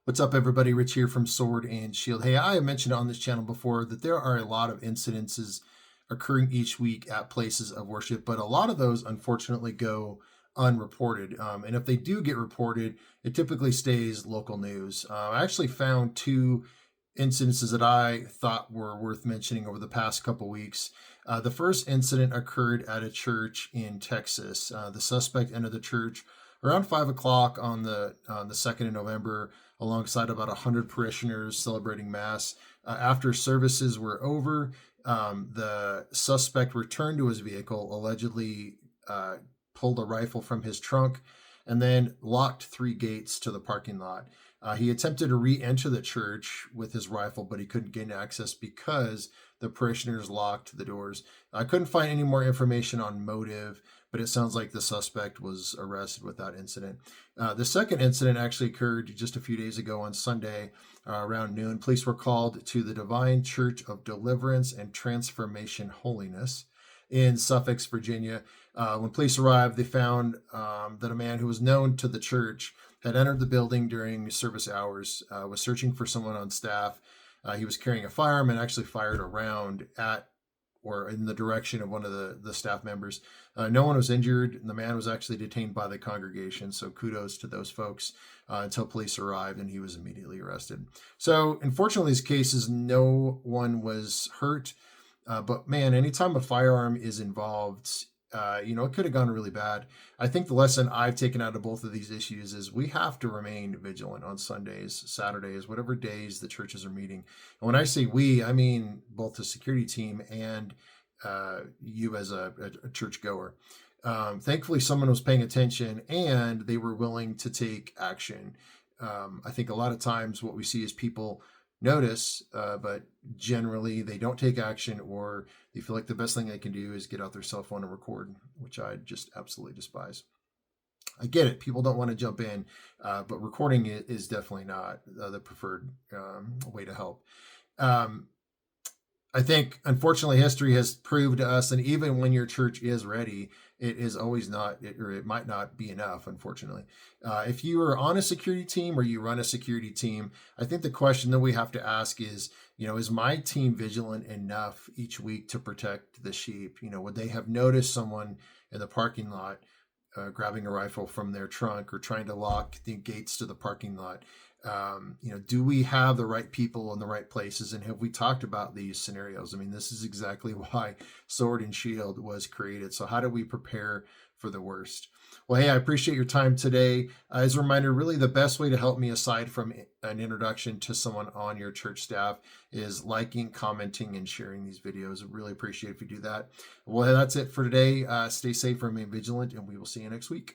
What's up, everybody? Rich here from Sword and Shield. Hey, I have mentioned on this channel before that there are a lot of incidences occurring each week at places of worship, but a lot of those unfortunately go unreported. And if they do get reported, it typically stays local news. I actually found two incidences that I thought were worth mentioning over the past couple weeks. The first incident occurred at a church in Texas. The suspect entered the church around 5 o'clock on the 2nd of November, alongside about 100 parishioners celebrating Mass. After services were over, the suspect returned to his vehicle, allegedly pulled a rifle from his trunk, and then locked three gates to the parking lot. He attempted to re-enter the church with his rifle, but he couldn't gain access because the parishioners locked the doors. I couldn't find any more information on motive, but it sounds like the suspect was arrested with that incident. The second incident actually occurred just a few days ago on Sunday around noon. Police were called to the Divine Church of Deliverance and Transformation Holiness in Suffolk, Virginia. When police arrived, they found that a man who was known to the church had entered the building during service hours, was searching for someone on staff. He was carrying a firearm and actually fired a round at or in the direction of one of the staff members. No one was injured. The man was actually detained by the congregation. So kudos to those folks until police arrived, and he was immediately arrested. So unfortunately, these cases, no one was hurt. But man, anytime a firearm is involved, it could have gone really bad. I think the lesson I've taken out of both of these issues is we have to remain vigilant on Sundays, Saturdays, whatever days the churches are meeting. And when I say we, I mean both the security team and you as a church goer. Thankfully, someone was paying attention and they were willing to take action. I think a lot of times what we see is people notice, but generally they don't take action, or they feel like the best thing they can do is get out their cell phone and record, which I just absolutely despise. I get it. People don't want to jump in, but recording it is definitely not the preferred way to help. I think, unfortunately, history has proved to us, and even when your church is ready, it is always not, or it might not be enough, unfortunately. If you are on a security team or you run a security team, I think the question that we have to ask is my team vigilant enough each week to protect the sheep? Would they have noticed someone in the parking lot grabbing a rifle from their trunk or trying to lock the gates to the parking lot? Do we have the right people in the right places, and have we talked about these scenarios? I mean, this is exactly why Sword and Shield was created. So how do we prepare for the worst? Well, hey, I appreciate your time today. As a reminder, really the best way to help me, aside from an introduction to someone on your church staff, is liking, commenting, and sharing these videos. I really appreciate if you do that. Well, that's it for today. Stay safe, remain vigilant, and we will see you next week.